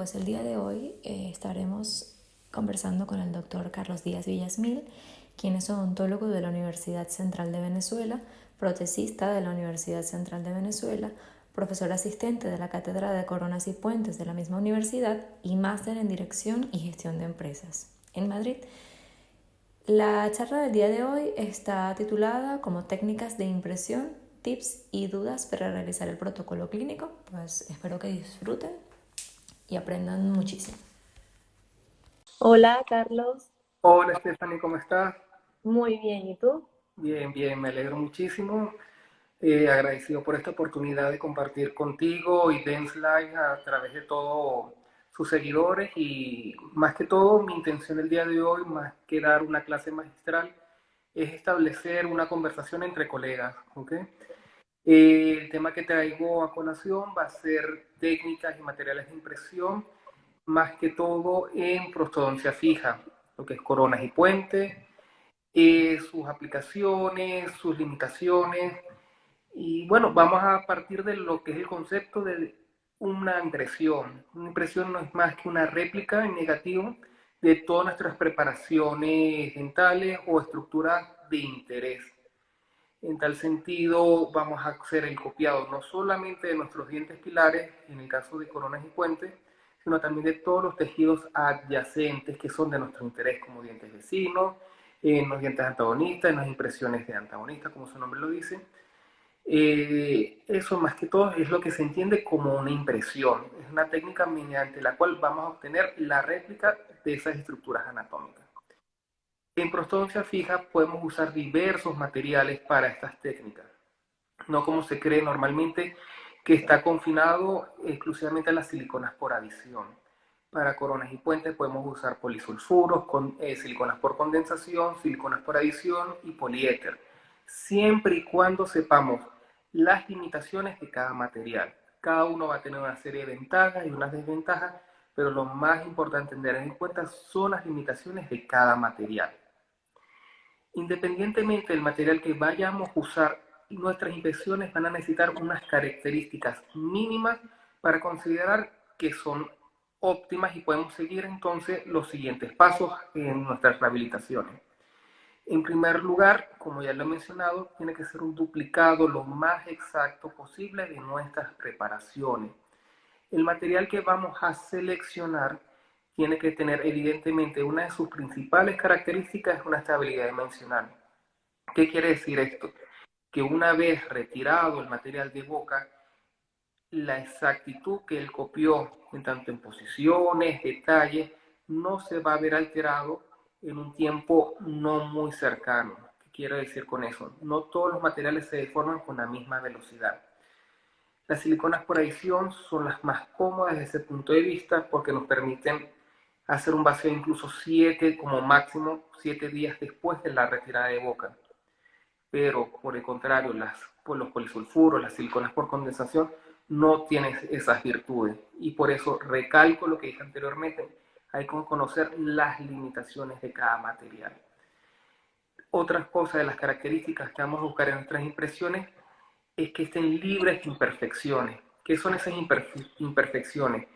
Pues el día de hoy estaremos conversando con el doctor Carlos Díaz Villasmil, quien es odontólogo de la Universidad Central de Venezuela, protesista de la Universidad Central de Venezuela, profesor asistente de la Cátedra de Coronas y Puentes de la misma universidad y máster en Dirección y Gestión de Empresas en Madrid. La charla del día de hoy está titulada como Técnicas de impresión, tips y dudas para realizar el protocolo clínico. Pues espero que disfruten y aprendan muchísimo. Hola, Carlos. Hola Stephanie, ¿cómo estás? Muy bien, ¿y tú? Bien, bien, me alegro muchísimo. Agradecido por esta oportunidad de compartir contigo y Dance Live a través de todos sus seguidores y más que todo mi intención el día de hoy, más que dar una clase magistral, es establecer una conversación entre colegas, ¿ok? El tema que traigo a colación va a ser técnicas y materiales de impresión, más que todo en prostodoncia fija, lo que es coronas y puentes, sus aplicaciones, sus limitaciones. Y bueno, vamos a partir de lo que es el concepto de una impresión. Una impresión no es más que una réplica en negativo de todas nuestras preparaciones dentales o estructuras de interés. En tal sentido, vamos a hacer el copiado no solamente de nuestros dientes pilares, en el caso de coronas y puentes, sino también de todos los tejidos adyacentes que son de nuestro interés, como dientes vecinos, en los dientes antagonistas, en las impresiones de antagonistas, como su nombre lo dice. Eso más que todo es lo que se entiende como una impresión. Es una técnica mediante la cual vamos a obtener la réplica de esas estructuras anatómicas. En prostodoncia fija podemos usar diversos materiales para estas técnicas, no como se cree normalmente que está confinado exclusivamente a las siliconas por adición. Para coronas y puentes podemos usar polisulfuros, siliconas por condensación, siliconas por adición y poliéter, siempre y cuando sepamos las limitaciones de cada material. Cada uno va a tener una serie de ventajas y unas desventajas, pero lo más importante tener en cuenta son las limitaciones de cada material. Independientemente del material que vayamos a usar, nuestras impresiones van a necesitar unas características mínimas para considerar que son óptimas y podemos seguir entonces los siguientes pasos en nuestras rehabilitaciones. En primer lugar, como ya lo he mencionado, tiene que ser un duplicado lo más exacto posible de nuestras preparaciones. El material que vamos a seleccionar tiene que tener evidentemente una de sus principales características es una estabilidad dimensional. ¿Qué quiere decir esto? Que una vez retirado el material de boca, la exactitud que él copió, en tanto en posiciones, detalles, no se va a ver alterado en un tiempo no muy cercano. ¿Qué quiero decir con eso? No todos los materiales se deforman con la misma velocidad. Las siliconas por adición son las más cómodas desde ese punto de vista porque nos permiten hacer un vacío incluso 7, como máximo 7 días después de la retirada de boca. Pero por el contrario, los polisulfuros, las siliconas por condensación, no tienen esas virtudes. Y por eso recalco lo que dije anteriormente, hay que conocer las limitaciones de cada material. Otras cosas de las características que vamos a buscar en nuestras impresiones es que estén libres de imperfecciones. ¿Qué son esas imperfecciones?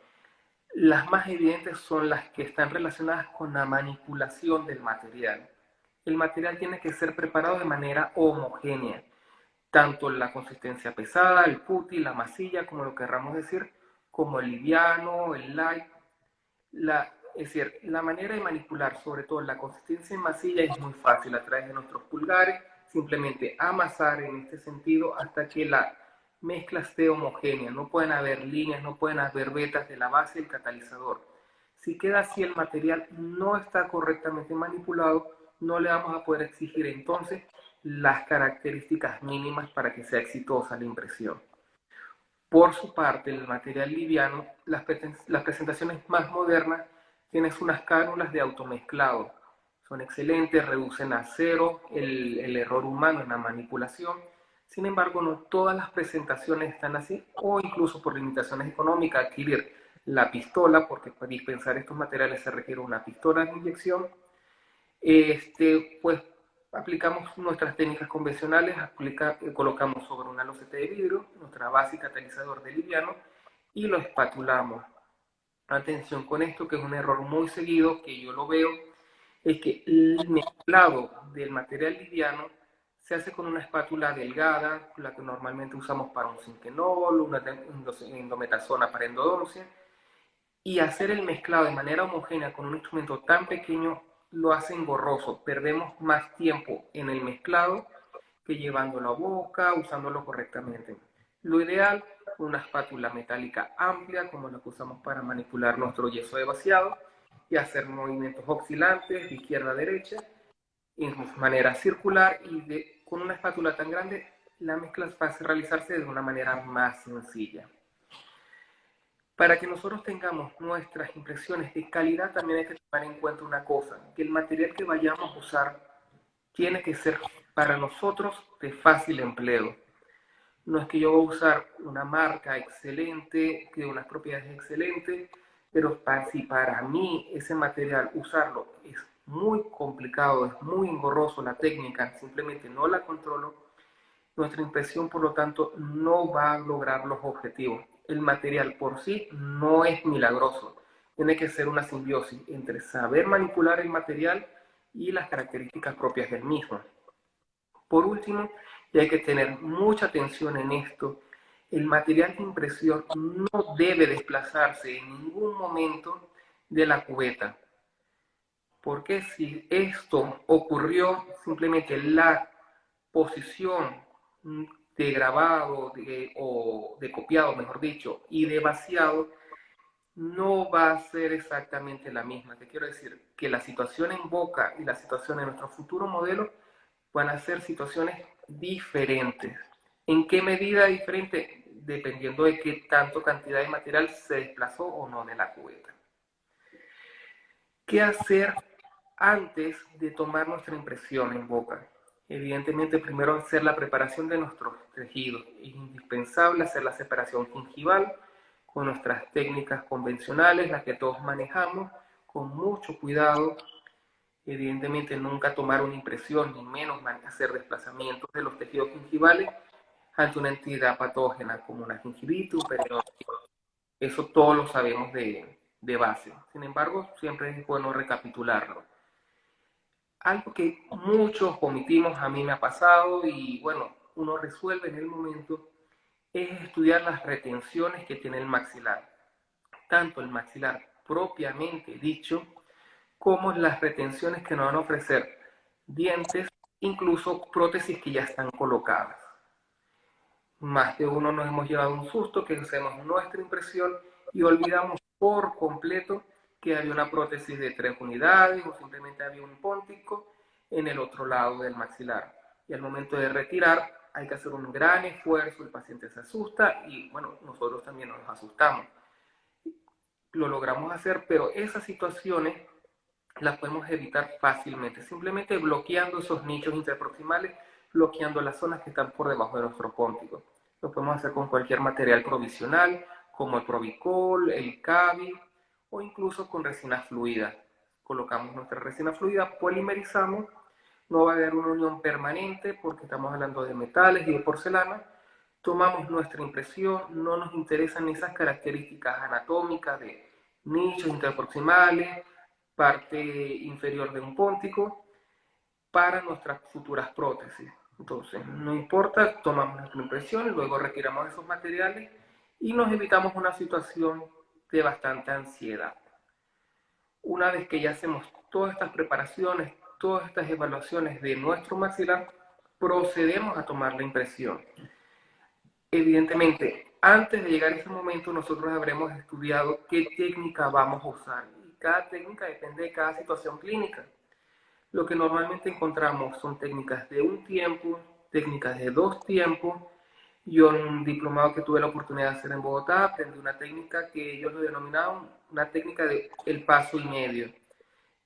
Las más evidentes son las que están relacionadas con la manipulación del material. El material tiene que ser preparado de manera homogénea, tanto la consistencia pesada, el putty, la masilla, como lo querramos decir, como el liviano, el light. Es decir, la manera de manipular, sobre todo la consistencia en masilla, es muy fácil a través de nuestros pulgares, simplemente amasar en este sentido hasta que la mezcla esté homogénea. No pueden haber líneas, no pueden haber vetas de la base del catalizador. Si queda así, el material no está correctamente manipulado, no le vamos a poder exigir entonces las características mínimas para que sea exitosa la impresión. Por su parte, el material liviano, las presentaciones más modernas tienen unas cánulas de automezclado. Son excelentes, reducen a cero el error humano en la manipulación. Sin embargo, no todas las presentaciones están así, o incluso por limitaciones económicas, adquirir la pistola, porque para dispensar estos materiales se requiere una pistola de inyección. Pues aplicamos nuestras técnicas convencionales, colocamos sobre una loseta de vidrio nuestra base catalizador de liviano y lo espatulamos. Atención con esto, que es un error muy seguido, que yo lo veo, es que el mezclado del material liviano se hace con una espátula delgada, la que normalmente usamos para un cinquenol, una endometasona para endodoncia, y hacer el mezclado de manera homogénea con un instrumento tan pequeño lo hace engorroso. Perdemos más tiempo en el mezclado que llevándolo a boca, usándolo correctamente. Lo ideal, una espátula metálica amplia, como la que usamos para manipular nuestro yeso de vaciado, y hacer movimientos oscilantes de izquierda a derecha, en manera circular, y con una espátula tan grande, la mezcla va a realizarse de una manera más sencilla. Para que nosotros tengamos nuestras impresiones de calidad, también hay que tomar en cuenta una cosa, que el material que vayamos a usar tiene que ser para nosotros de fácil empleo. No es que yo voy a usar una marca excelente, que unas propiedades excelentes, pero si para mí ese material usarlo es muy complicado, es muy engorroso la técnica, simplemente no la controlo, nuestra impresión por lo tanto no va a lograr los objetivos. El material por sí no es milagroso, tiene que ser una simbiosis entre saber manipular el material y las características propias del mismo. Por último, y hay que tener mucha atención en esto, el material de impresión no debe desplazarse en ningún momento de la cubeta, porque si esto ocurrió, simplemente la posición de grabado o de copiado, mejor dicho, y de vaciado, no va a ser exactamente la misma. ¿Qué quiero decir? Que la situación en boca y la situación en nuestro futuro modelo van a ser situaciones diferentes. ¿En qué medida diferente? Dependiendo de qué tanto cantidad de material se desplazó o no de la cubeta. ¿Qué hacer antes de tomar nuestra impresión en boca? Evidentemente, primero hacer la preparación de nuestros tejidos. Es indispensable hacer la separación gingival con nuestras técnicas convencionales, las que todos manejamos, con mucho cuidado. Evidentemente, nunca tomar una impresión, ni menos hacer desplazamientos de los tejidos gingivales ante una entidad patógena como una gingivitis, un periodontitis. Eso todos lo sabemos de base. Sin embargo, siempre es bueno recapitularlo. Algo que muchos omitimos, a mí me ha pasado y bueno, uno resuelve en el momento, es estudiar las retenciones que tiene el maxilar. Tanto el maxilar propiamente dicho, como las retenciones que nos van a ofrecer dientes, incluso prótesis que ya están colocadas. Más de uno nos hemos llevado un susto que hacemos nuestra impresión y olvidamos por completo que había una prótesis de 3 unidades o simplemente había un póntico en el otro lado del maxilar. Y al momento de retirar hay que hacer un gran esfuerzo, el paciente se asusta y bueno, nosotros también nos asustamos. Lo logramos hacer, pero esas situaciones las podemos evitar fácilmente, simplemente bloqueando esos nichos interproximales, bloqueando las zonas que están por debajo de nuestro póntico. Lo podemos hacer con cualquier material provisional, como el Provicol, el Cavi, o incluso con resina fluida. Colocamos nuestra resina fluida, polimerizamos, no va a haber una unión permanente porque estamos hablando de metales y de porcelana. Tomamos nuestra impresión, no nos interesan esas características anatómicas de nichos interproximales, parte inferior de un póntico, para nuestras futuras prótesis. Entonces, no importa, tomamos nuestra impresión, luego retiramos esos materiales y nos evitamos una situación de bastante ansiedad. Una vez que ya hacemos todas estas preparaciones, todas estas evaluaciones de nuestro maxilar, procedemos a tomar la impresión. Evidentemente, antes de llegar a ese momento, nosotros habremos estudiado qué técnica vamos a usar. Y cada técnica depende de cada situación clínica. Lo que normalmente encontramos son técnicas de un tiempo, técnicas de 2 tiempos. Yo en un diplomado que tuve la oportunidad de hacer en Bogotá, aprendí una técnica que ellos lo denominaban una técnica de el paso y medio.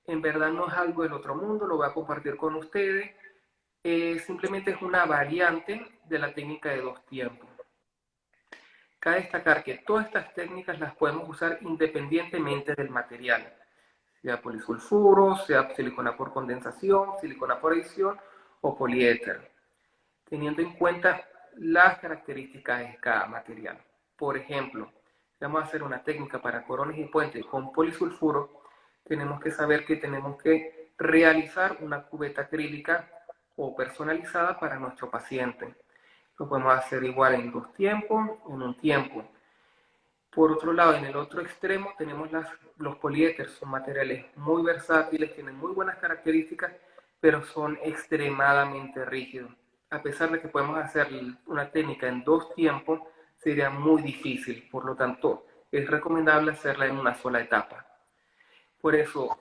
En verdad no es algo del otro mundo, lo voy a compartir con ustedes. Simplemente es una variante de la técnica de 2 tiempos. Cabe destacar que todas estas técnicas las podemos usar independientemente del material, sea polisulfuro, sea silicona por condensación, silicona por adición o poliéter, teniendo en cuenta las características de cada material. Por ejemplo, vamos a hacer una técnica para corones y puentes con polisulfuro, tenemos que saber que tenemos que realizar una cubeta acrílica o personalizada para nuestro paciente. Lo podemos hacer igual en 2 tiempos, en 1 tiempo. Por otro lado, en el otro extremo tenemos los poliéteres, son materiales muy versátiles, tienen muy buenas características, pero son extremadamente rígidos. A pesar de que podemos hacer una técnica en 2 tiempos, sería muy difícil, por lo tanto, es recomendable hacerla en una sola etapa. Por eso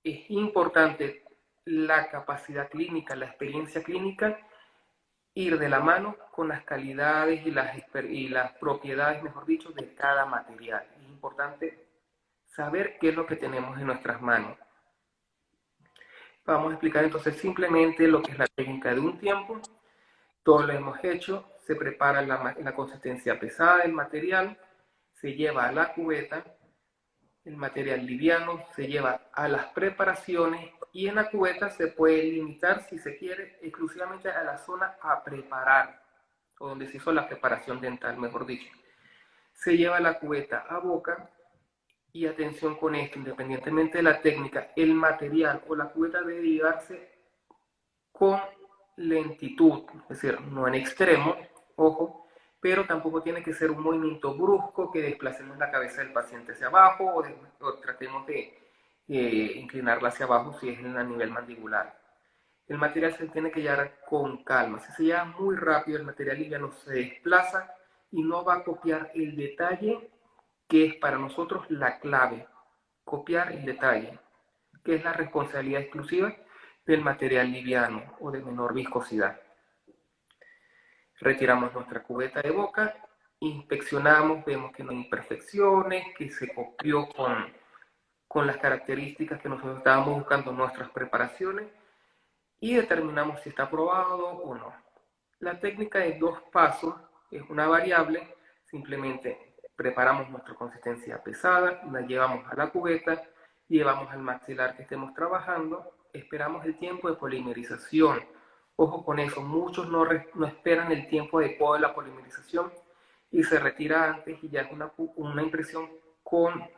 es importante la capacidad clínica, la experiencia clínica, ir de la mano con las calidades y las propiedades, mejor dicho, de cada material. Es importante saber qué es lo que tenemos en nuestras manos. Vamos a explicar entonces simplemente lo que es la técnica de 1 tiempo. Todo lo hemos hecho, se prepara la consistencia pesada del material, se lleva a la cubeta, el material liviano se lleva a las preparaciones y en la cubeta se puede limitar, si se quiere, exclusivamente a la zona a preparar, o donde se hizo la preparación dental, mejor dicho. Se lleva la cubeta a boca y atención con esto, independientemente de la técnica, el material o la cubeta debe llevarse con lentitud, es decir, no en extremo, ojo, pero tampoco tiene que ser un movimiento brusco que desplacemos la cabeza del paciente hacia abajo o tratemos de inclinarla hacia abajo si es a nivel mandibular. El material se tiene que llevar con calma. Si se lleva muy rápido, el material liviano se desplaza y no va a copiar el detalle que es para nosotros la clave. Copiar el detalle, que es la responsabilidad exclusiva del material liviano o de menor viscosidad. Retiramos nuestra cubeta de boca, inspeccionamos, vemos que no hay imperfecciones, que se copió con las características que nosotros estábamos buscando en nuestras preparaciones y determinamos si está aprobado o no. La técnica de 2 pasos es una variable, simplemente preparamos nuestra consistencia pesada, la llevamos a la cubeta, llevamos al maxilar que estemos trabajando, esperamos el tiempo de polimerización. Ojo con eso, muchos no esperan el tiempo adecuado de la polimerización y se retira antes y ya es una impresión con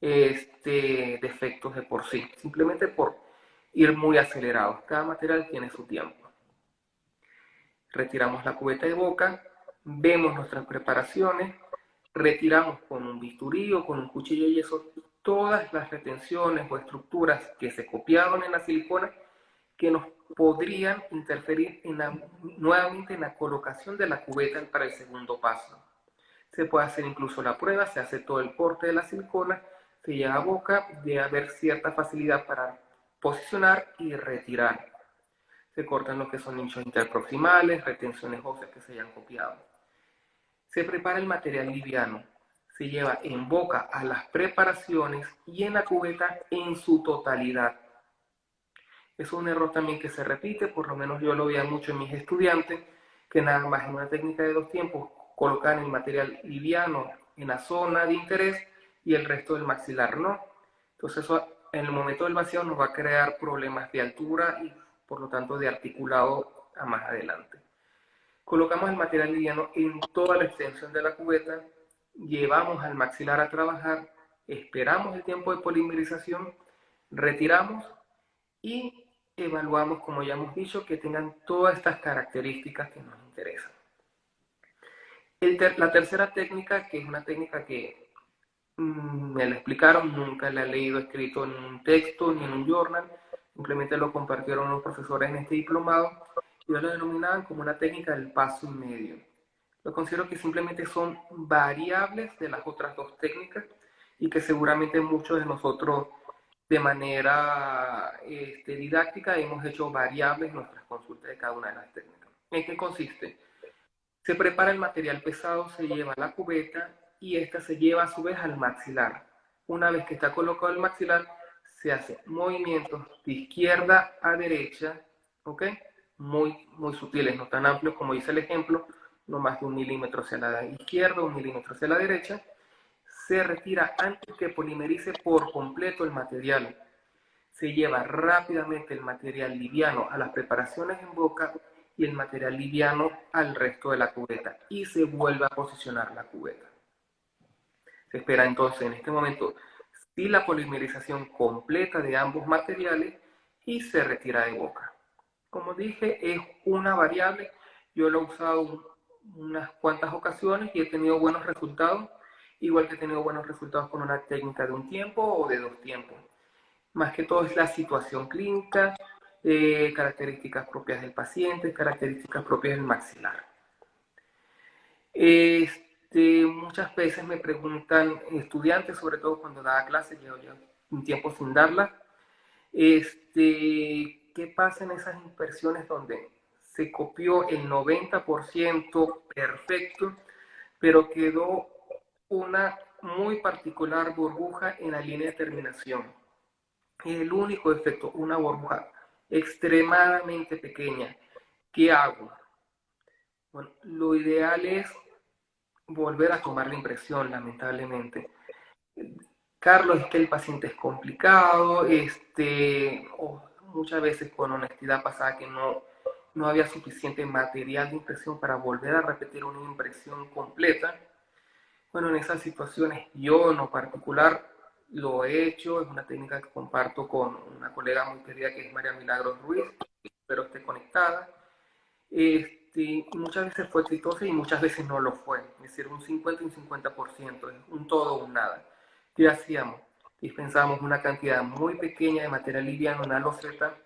defectos de por sí, simplemente por ir muy acelerados. Cada material tiene su tiempo. Retiramos la cubeta de boca, vemos nuestras preparaciones, retiramos con un bisturí o con un cuchillo de yeso todas las retenciones o estructuras que se copiaron en la silicona que nos podrían interferir nuevamente en la colocación de la cubeta para el segundo paso. Se puede hacer incluso la prueba, se hace todo el corte de la silicona, se lleva a boca, debe haber cierta facilidad para posicionar y retirar. Se cortan lo que son nichos interproximales, retenciones óseas que se hayan copiado. Se prepara el material liviano, se lleva en boca a las preparaciones y en la cubeta en su totalidad. Es un error también que se repite, por lo menos yo lo veía mucho en mis estudiantes, que nada más en una técnica de 2 tiempos colocan el material liviano en la zona de interés y el resto del maxilar no. Entonces eso en el momento del vaciado nos va a crear problemas de altura y por lo tanto de articulado a más adelante. Colocamos el material liviano en toda la extensión de la cubeta, llevamos al maxilar a trabajar, esperamos el tiempo de polimerización, retiramos y evaluamos, como ya hemos dicho, que tengan todas estas características que nos interesan. La tercera técnica, que es una técnica que me la explicaron, nunca la he leído escrito en un texto ni en un journal, simplemente lo compartieron los profesores en este diplomado y lo denominaban como una técnica del paso y medio. Lo considero que simplemente son variables de las otras 2 técnicas y que seguramente muchos de nosotros de manera didáctica hemos hecho variables en nuestras consultas de cada una de las técnicas. ¿En qué consiste? Se prepara el material pesado, se lleva a la cubeta y esta se lleva a su vez al maxilar. Una vez que está colocado el maxilar, se hacen movimientos de izquierda a derecha, ¿ok? Muy sutiles, no tan amplios como dice el ejemplo, no más de 1 milímetro hacia la izquierda, 1 milímetro hacia la derecha. Se retira antes que polimerice por completo el material. Se lleva rápidamente el material liviano a las preparaciones en boca y el material liviano al resto de la cubeta y se vuelve a posicionar la cubeta. Se espera entonces en este momento sí la polimerización completa de ambos materiales y se retira de boca. Como dije, es una variable. Yo lo he usado unas cuantas ocasiones y he tenido buenos resultados, igual que he tenido buenos resultados con una técnica de un tiempo o de 2 tiempos. Más que todo es la situación clínica, características propias del paciente, características propias del maxilar. Muchas veces me preguntan estudiantes, sobre todo cuando daba clases, llevo ya un tiempo sin darla, ¿qué pasa en esas impresiones donde se copió el 90% perfecto, pero quedó una muy particular burbuja en la línea de terminación? El único efecto, una burbuja extremadamente pequeña. ¿Qué hago? Bueno, lo ideal es volver a tomar la impresión, lamentablemente. Carlos, es que el paciente es complicado, muchas veces con honestidad pasaba que no había suficiente material de impresión para volver a repetir una impresión completa. Bueno, en esas situaciones yo en lo particular lo he hecho, es una técnica que comparto con una colega muy querida que es María Milagros Ruiz, espero esté conectada. Muchas veces fue exitosa y muchas veces no lo fue, es decir, un 50 y un 50%, es un todo o un nada. ¿Qué hacíamos? Dispensábamos una cantidad muy pequeña de material liviano en una loseta,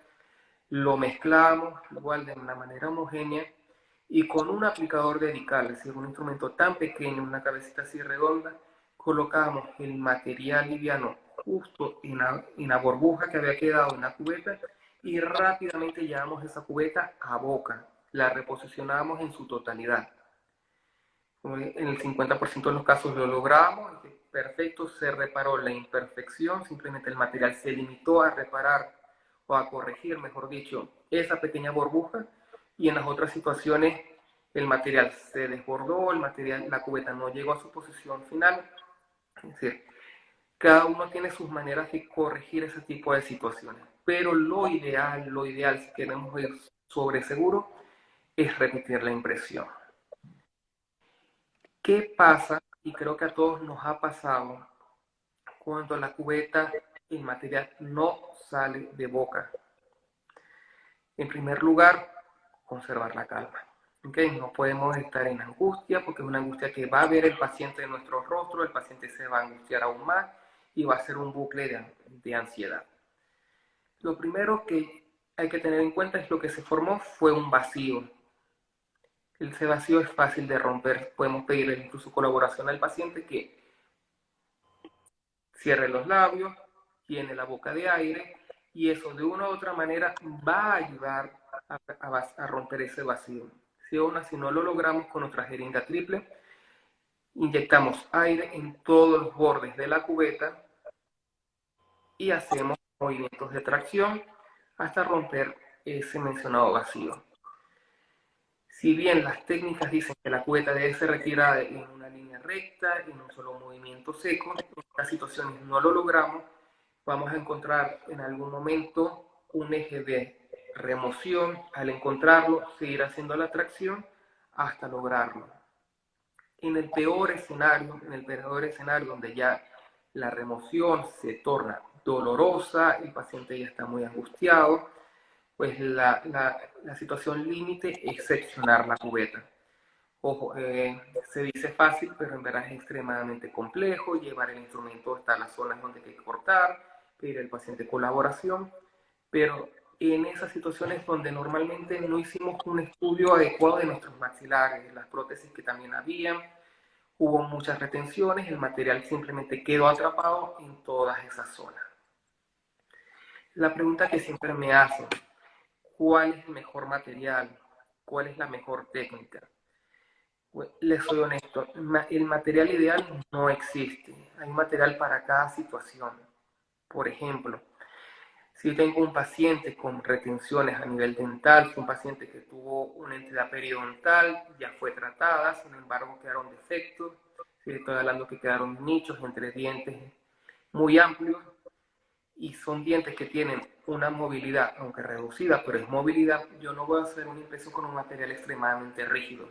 lo mezclábamos igual de una manera homogénea y con un aplicador dedicado, es decir, un instrumento tan pequeño, una cabecita así redonda, colocábamos el material liviano justo en la burbuja que había quedado en la cubeta y rápidamente llevamos esa cubeta a boca, la reposicionábamos en su totalidad. En el 50% de los casos lo logramos, perfecto, se reparó la imperfección, simplemente el material se limitó a reparar o a corregir, mejor dicho, esa pequeña burbuja, y en las otras situaciones el material se desbordó, la cubeta no llegó a su posición final. Es decir, cada uno tiene sus maneras de corregir ese tipo de situaciones, pero lo ideal si queremos ir sobre seguro, es repetir la impresión. ¿Qué pasa? Y creo que a todos nos ha pasado cuando la cubeta, el material no sale de boca. En primer lugar, conservar la calma. ¿Okay? No podemos estar en angustia porque es una angustia que va a ver el paciente en nuestro rostro, el paciente se va a angustiar aún más y va a ser un bucle de ansiedad. Lo primero que hay que tener en cuenta es lo que se formó fue un vacío. Ese vacío es fácil de romper. Podemos pedirle incluso colaboración al paciente que cierre los labios, llene la boca de aire y eso de una u otra manera va a ayudar a romper ese vacío. Si aún así no lo logramos con nuestra jeringa triple, inyectamos aire en todos los bordes de la cubeta y hacemos movimientos de tracción hasta romper ese mencionado vacío. Si bien las técnicas dicen que la cubeta debe ser retirada en una línea recta, en un solo movimiento seco, en estas situaciones no lo logramos, vamos a encontrar en algún momento un eje de remoción. Al encontrarlo, seguir haciendo la tracción hasta lograrlo. En el peor escenario donde ya la remoción se torna dolorosa, el paciente ya está muy angustiado, pues la situación límite es seccionar la cubeta. Ojo, se dice fácil, pero en verdad es extremadamente complejo, llevar el instrumento hasta las zonas donde hay que cortar, pedir al paciente colaboración, pero en esas situaciones donde normalmente no hicimos un estudio adecuado de nuestros maxilares, las prótesis que también habían, hubo muchas retenciones, el material simplemente quedó atrapado en todas esas zonas. La pregunta que siempre me hacen, ¿cuál es el mejor material? ¿Cuál es la mejor técnica? Pues, les soy honesto, el material ideal no existe. Hay material para cada situación. Por ejemplo, si tengo un paciente con retenciones a nivel dental, un paciente que tuvo una entidad periodontal, ya fue tratada, sin embargo quedaron defectos, si estoy hablando que quedaron nichos entre dientes muy amplios, y son dientes que tienen una movilidad, aunque reducida, pero es movilidad, yo no voy a hacer una impresión con un material extremadamente rígido.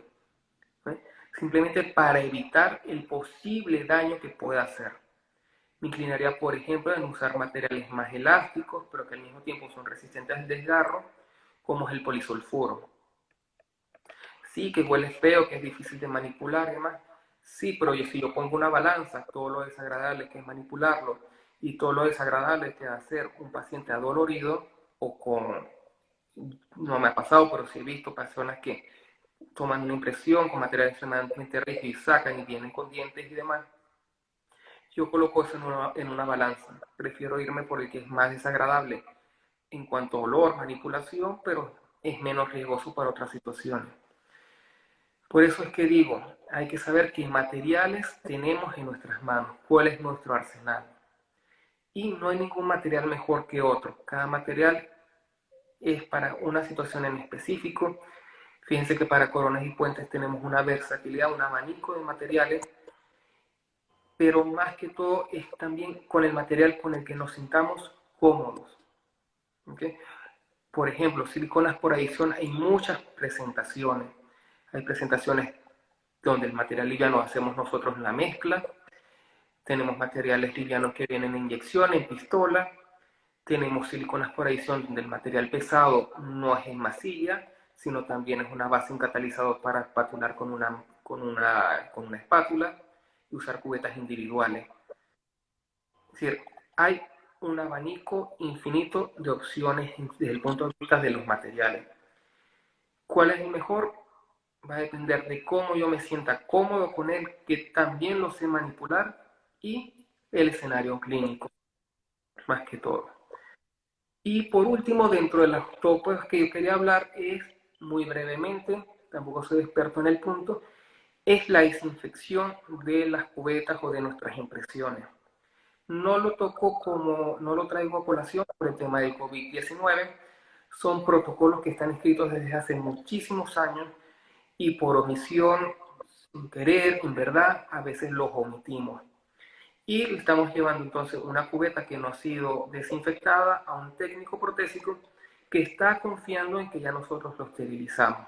¿Sí? simplemente para evitar el posible daño que pueda hacer. Me inclinaría, por ejemplo, en usar materiales más elásticos, pero que al mismo tiempo son resistentes al desgarro, como es el polisulfuro. Sí, que huele feo, que es difícil de manipular y demás. Sí, pero si yo pongo una balanza, todo lo desagradable que es manipularlo y todo lo desagradable que es hacer un paciente adolorido o con, no me ha pasado, pero sí he visto personas que toman una impresión con material extremadamente rígido y sacan y vienen con dientes y demás, yo coloco eso en una balanza. Prefiero irme por el que es más desagradable en cuanto a olor, manipulación, pero es menos riesgoso para otras situaciones. Por eso es que digo, hay que saber qué materiales tenemos en nuestras manos, cuál es nuestro arsenal. Y no hay ningún material mejor que otro. Cada material es para una situación en específico. Fíjense que para coronas y puentes tenemos una versatilidad, un abanico de materiales, pero más que todo es también con el material con el que nos sintamos cómodos. ¿Okay? Por ejemplo, siliconas por adición, hay muchas presentaciones. Hay presentaciones donde el material liviano hacemos nosotros la mezcla. Tenemos materiales livianos que vienen en inyección, en pistola. Tenemos siliconas por adición donde el material pesado no es en masilla, sino también es una base, un catalizador para espatular con una espátula y usar cubetas individuales. Es decir, hay un abanico infinito de opciones desde el punto de vista de los materiales. ¿Cuál es el mejor? Va a depender de cómo yo me sienta cómodo con él, que también lo sé manipular, y el escenario clínico, más que todo. Y por último, dentro de los tópicos que yo quería hablar, es muy brevemente, tampoco soy experto en el punto, es la desinfección de las cubetas o de nuestras impresiones. No lo toco no lo traigo a colación por el tema del COVID-19, son protocolos que están escritos desde hace muchísimos años y por omisión, sin querer, en verdad, a veces los omitimos. Y estamos llevando entonces una cubeta que no ha sido desinfectada a un técnico protésico que está confiando en que ya nosotros lo esterilizamos.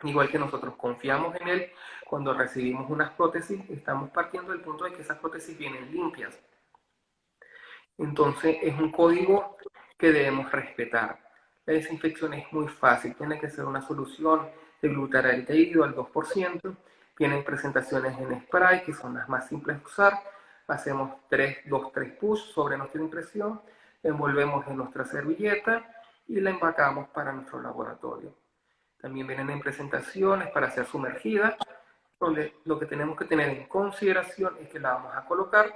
Igual que nosotros confiamos en él cuando recibimos unas prótesis, estamos partiendo del punto de que esas prótesis vienen limpias. Entonces es un código que debemos respetar. La desinfección es muy fácil, tiene que ser una solución de glutaraaldehído al 2%, tienen presentaciones en spray que son las más simples de usar, hacemos 2-3 push sobre nuestra impresión, envolvemos en nuestra servilleta y la empacamos para nuestro laboratorio. También vienen en presentaciones para ser sumergidas, donde lo que tenemos que tener en consideración es que la vamos a colocar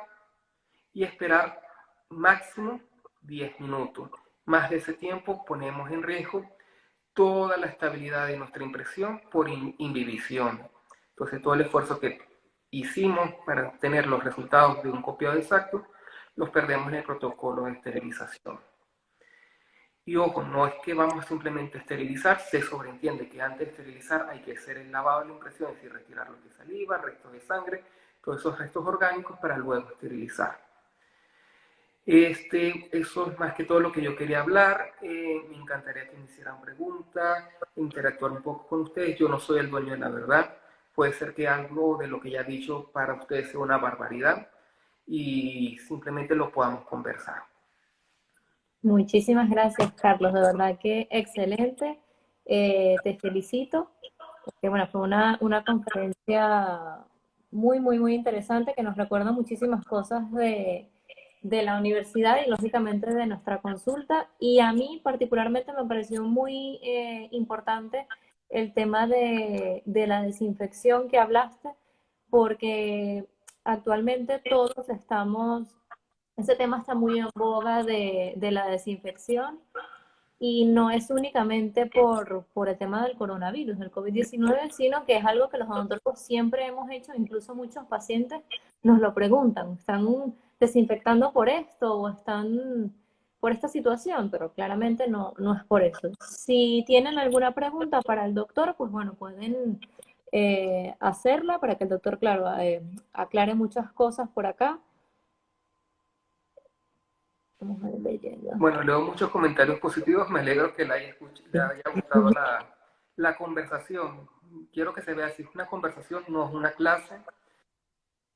y esperar máximo 10 minutos. Más de ese tiempo ponemos en riesgo toda la estabilidad de nuestra impresión por imbibición. Entonces todo el esfuerzo que hicimos para obtener los resultados de un copiado exacto, los perdemos en el protocolo de esterilización. Y ojo, no es que vamos simplemente a esterilizar, se sobreentiende que antes de esterilizar hay que hacer el lavado de la impresión, es decir, retirar lo que es saliva, restos de sangre, todos esos restos orgánicos para luego esterilizar. Eso es más que todo lo que yo quería hablar. Me encantaría que me hicieran preguntas, interactuar un poco con ustedes. Yo no soy el dueño de la verdad. Puede ser que algo de lo que ya he dicho para ustedes sea una barbaridad y simplemente lo podamos conversar. Muchísimas gracias, Carlos. De verdad que excelente. Te felicito. Porque, bueno, fue una conferencia muy, muy, muy interesante que nos recuerda muchísimas cosas de la universidad y, lógicamente, de nuestra consulta. Y a mí, particularmente, me pareció muy importante el tema de la desinfección que hablaste, porque actualmente todos estamos, ese tema está muy en boga de la desinfección y no es únicamente por el tema del coronavirus, del COVID-19, sino que es algo que los odontólogos siempre hemos hecho, incluso muchos pacientes nos lo preguntan, ¿están desinfectando por esto o están por esta situación? Pero claramente no es por eso. Si tienen alguna pregunta para el doctor, pues bueno, pueden hacerla para que el doctor, claro, aclare muchas cosas por acá. Vamos a ver leyendo. Bueno, leo muchos comentarios positivos. Me alegro que le haya gustado La conversación, quiero que se vea así, una conversación, no es una clase.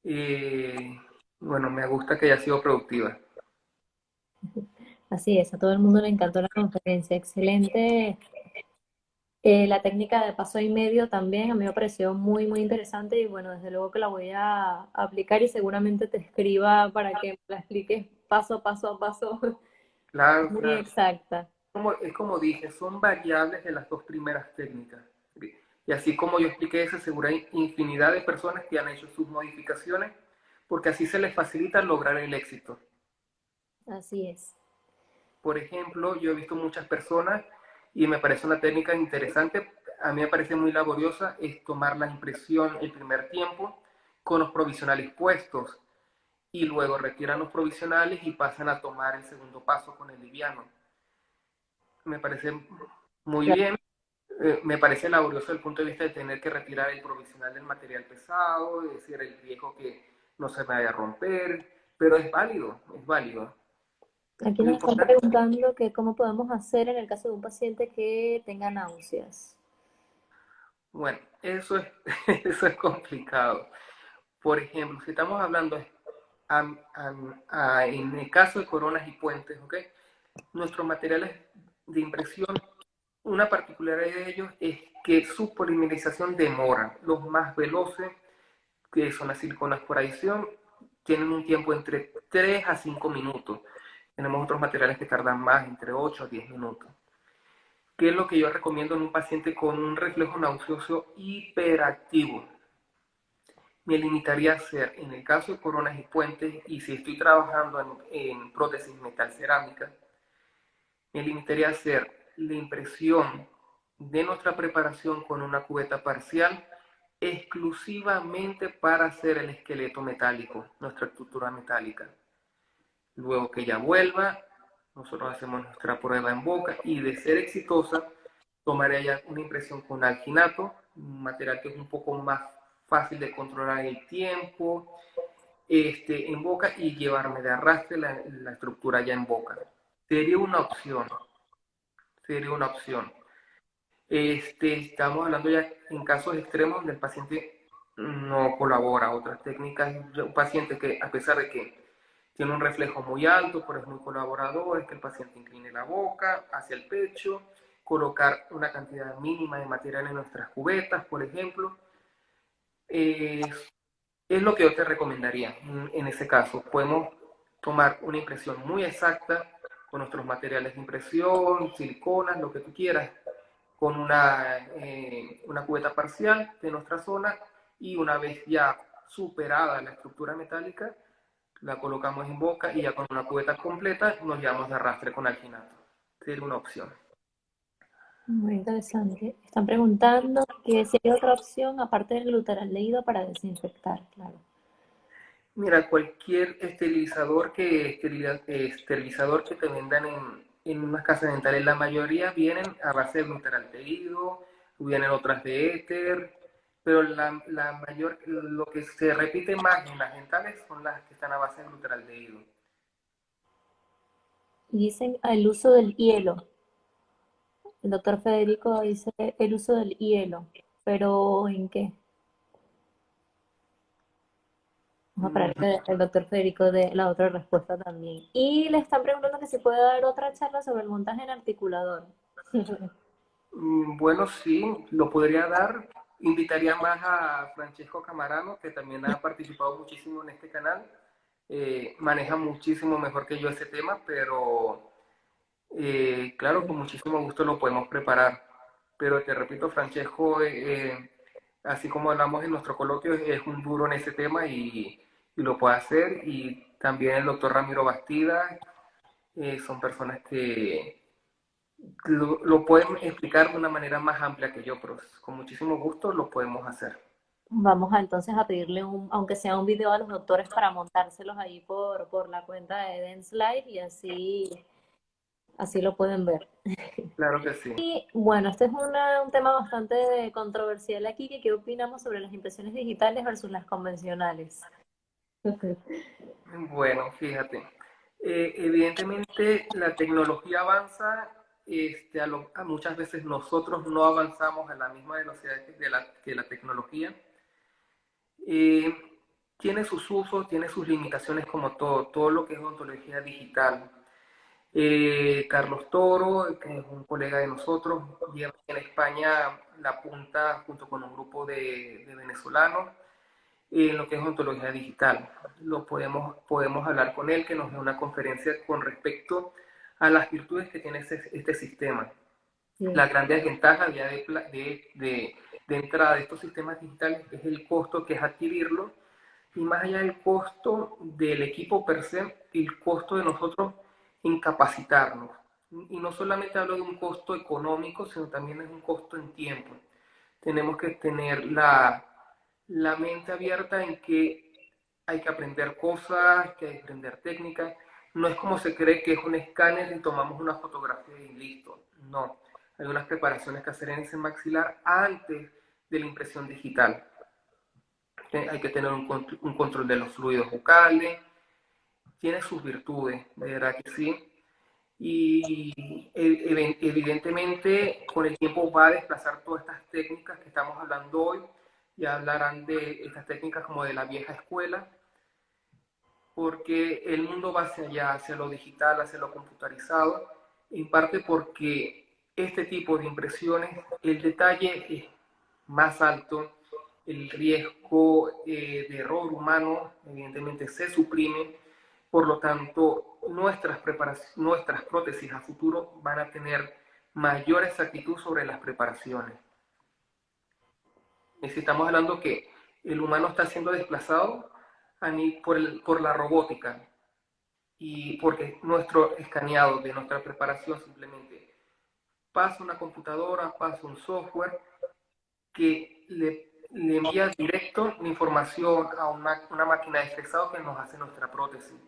Eh, bueno, me gusta que haya sido productiva. Así es, a todo el mundo le encantó la conferencia. Excelente. La técnica de paso y medio también a mí me pareció muy, muy interesante y bueno, desde luego que la voy a aplicar y seguramente te escriba para que me la expliques paso a paso, Claro, muy claro. exacta. Es como dije, son variables de las dos primeras técnicas. Y así como yo expliqué eso, seguro hay infinidad de personas que han hecho sus modificaciones porque así se les facilita lograr el éxito. Así es. Por ejemplo, yo he visto muchas personas y me parece una técnica interesante, a mí me parece muy laboriosa, es tomar la impresión el primer tiempo con los provisionales puestos y luego retiran los provisionales y pasan a tomar el segundo paso con el liviano. Me parece muy bien. Me parece laborioso desde el punto de vista de tener que retirar el provisional del material pesado, es decir, el riesgo que no se me vaya a romper, pero es válido, es válido. Aquí Lo nos están importante, preguntando que cómo podemos hacer en el caso de un paciente que tenga náuseas. bueno, eso es, eso es complicado. Por ejemplo, si estamos hablando en el caso de coronas y puentes, ¿ok? Nuestros materiales de impresión, una particularidad de ellos es que su polimerización demora. Los más veloces, que son las siliconas por adición, tienen un tiempo entre 3 a 5 minutos. Tenemos otros materiales que tardan más, entre 8 a 10 minutos. ¿Qué es lo que yo recomiendo en un paciente con un reflejo nauseoso hiperactivo? Me limitaría a hacer, en el caso de coronas y puentes, y si estoy trabajando en prótesis metal cerámica, me limitaría a hacer la impresión de nuestra preparación con una cubeta parcial exclusivamente para hacer el esqueleto metálico, nuestra estructura metálica. Luego que ya vuelva, nosotros hacemos nuestra prueba en boca y de ser exitosa, tomaré ya una impresión con alginato, un material que es un poco más fácil de controlar el tiempo, en boca y llevarme de arrastre la estructura ya en boca. Sería una opción, sería una opción. Estamos hablando ya en casos extremos donde el paciente no colabora. Otras técnicas, un paciente que a pesar de que tiene un reflejo muy alto, pero es muy colaborador, es que el paciente incline la boca hacia el pecho, colocar una cantidad mínima de material en nuestras cubetas, por ejemplo. Eh, es lo que yo te recomendaría en ese caso. Podemos tomar una impresión muy exacta con nuestros materiales de impresión, siliconas, lo que tú quieras, con una cubeta parcial de nuestra zona y una vez ya superada la estructura metálica, la colocamos en boca y ya con una cubeta completa nos llevamos de arrastre con alginato. Sería una opción. Muy interesante. Están preguntando que si hay otra opción aparte del glutaraldehído para desinfectar, claro. Mira, cualquier esterilizador que te vendan en unas casas dentales, la mayoría vienen a base de glutaraldehído, vienen otras de éter, pero lo que se repite más en las dentales son las que están a base de glutaraldehído. Y dicen el uso del hielo. El doctor Federico dice el uso del hielo, pero ¿en qué? Vamos a parar Mm, que el doctor Federico dé la otra respuesta también. Y le están preguntando que si puede dar otra charla sobre el montaje en articulador. Bueno, sí, lo podría dar. Invitaría más a Francesco Camarano, que también ha participado muchísimo en este canal. Maneja muchísimo mejor que yo ese tema, pero claro, con muchísimo gusto lo podemos preparar. Pero te repito, Francesco, así como hablamos en nuestro coloquio, es un duro en ese tema y lo puede hacer. Y también el doctor Ramiro Bastida, son personas que lo pueden explicar de una manera más amplia que yo, pero con muchísimo gusto lo podemos hacer. Vamos a entonces a pedirle aunque sea un video a los doctores para montárselos ahí por la cuenta de Dance Live y así lo pueden ver. Claro que sí. Y bueno, este es un tema bastante controversial aquí, que qué opinamos sobre las impresiones digitales versus las convencionales. Bueno, fíjate, evidentemente la tecnología avanza, muchas veces nosotros no avanzamos a la misma velocidad que la tecnología. Tiene sus usos, tiene sus limitaciones como todo lo que es odontología digital. Carlos Toro, que es un colega de nosotros, lleva en España la punta junto con un grupo de venezolanos en lo que es ontología digital. Podemos hablar con él, que nos dé una conferencia con respecto a las virtudes que tiene este sistema. Sí. La gran desventaja ya de entrada de estos sistemas digitales es el costo que es adquirirlo, y más allá del costo del equipo per se, el costo de nosotros en capacitarnos. Y no solamente hablo de un costo económico, sino también es un costo en tiempo. Tenemos que tener la mente abierta en que hay que aprender cosas, que hay que aprender técnicas. No es como se cree que es un escáner y tomamos una fotografía y listo. No, hay unas preparaciones que hacer en ese maxilar antes de la impresión digital. Hay que tener un control de los fluidos bucales, tiene sus virtudes, de verdad que sí. Y evidentemente con el tiempo va a desplazar todas estas técnicas que estamos hablando hoy. Ya hablarán de estas técnicas como de la vieja escuela, porque el mundo va hacia allá, hacia lo digital, hacia lo computarizado, en parte porque este tipo de impresiones, el detalle es más alto, el riesgo de error humano evidentemente se suprime, por lo tanto nuestras prótesis a futuro van a tener mayor exactitud sobre las preparaciones. Estamos hablando que el humano está siendo desplazado por la robótica, y porque nuestro escaneado de nuestra preparación simplemente pasa una computadora, pasa un software que le envía directo la información a una máquina de expresado que nos hace nuestra prótesis.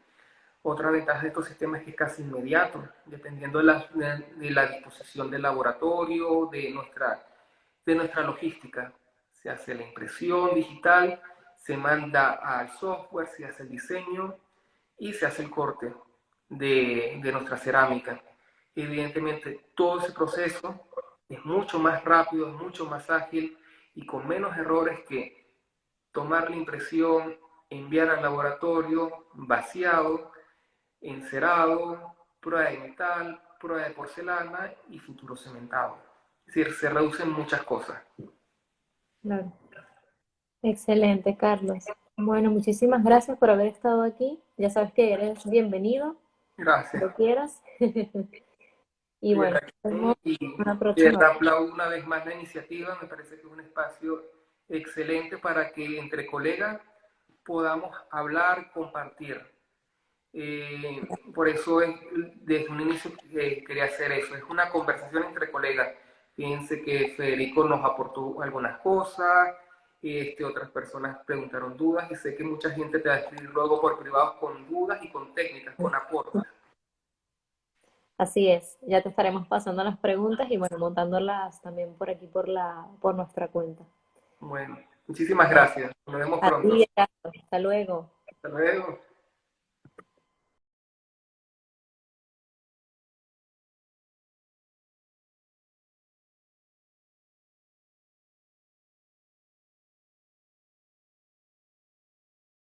Otra ventaja de estos sistemas es que es casi inmediato, dependiendo de la disposición del laboratorio, de nuestra logística. Se hace la impresión digital, se manda al software, se hace el diseño y se hace el corte de nuestra cerámica. Evidentemente, todo ese proceso es mucho más rápido, es mucho más ágil y con menos errores que tomar la impresión, enviar al laboratorio, vaciado, encerado, prueba de metal, prueba de porcelana y futuro cementado. Es decir, se reducen muchas cosas. Claro. Excelente, Carlos. Bueno, muchísimas gracias por haber estado aquí. Ya sabes que eres bienvenido, Gracias. cuando quieras. Y bueno, nos vemos Y una te próxima. aplaudo una vez más la iniciativa. Me parece que es un espacio excelente para que entre colegas podamos hablar, compartir. Por eso desde un inicio quería hacer eso. Es una conversación entre colegas. Fíjense que Federico nos aportó algunas cosas, otras personas preguntaron dudas, y sé que mucha gente te va a escribir luego por privado con dudas y con técnicas, con aportes. Así es, ya te estaremos pasando las preguntas y bueno, montándolas también por aquí por nuestra cuenta. Bueno, muchísimas gracias. Nos vemos A pronto. ti, Carlos. Hasta luego. Hasta luego.